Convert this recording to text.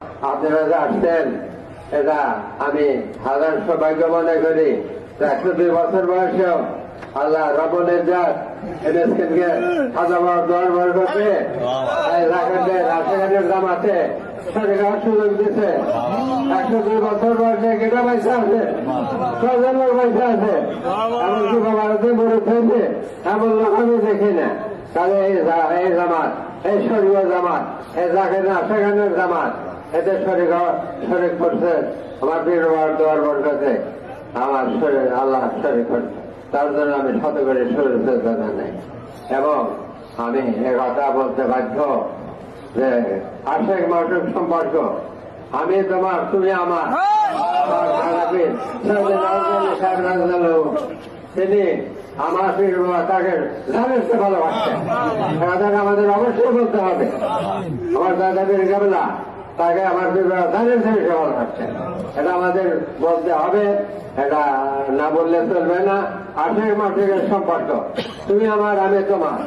আপনারা যে আসছেন এটা আমি হাজার সৌভাগ্য মনে করি। 102 বছর বয়সেও আল্লাহ রব্বুল ইজ্জত এদেশকে হাজার দরবার করতে রাজশাহীর জামাতে সরকার সুযোগ দিচ্ছে। 102 বছর বয়সে কেটা পয়সা আছে, 6 জনের পয়সা আছে, এমনকি ভারতে মরুদ হয়েছে এমন লোক আমি দেখি না। তাহলে এই জামাত, এই শরীয় জামাত, এই জাকের আশাখানের জামাত, এতে শরীর করছে আমার বীরবার দোয়ার বর্ষাতে আমার শরীর আল্লাহ শরীর করছে। তার জন্য আমি শত করে শরীর জানাই এবং আমি এ কথা বলতে বাধ্য যে আশেক মাসুক সম্পর্ক আমি তোমার, তুমি আমার। তিনি আমার পীর বাবা তাকে জানেতে ভালোবাসতেন, আমাদের অবশ্যই বলতে হবে। আমার দাদা পীর কেবলা তাকে আমার পীর বাবা জানেন থেকে ভালোবাসতেন, এটা আমাদের বলতে হবে, এটা না বললে চলবে না। আশেক মাসুকের সম্পর্ক তুমি আমার, আমি তোমার।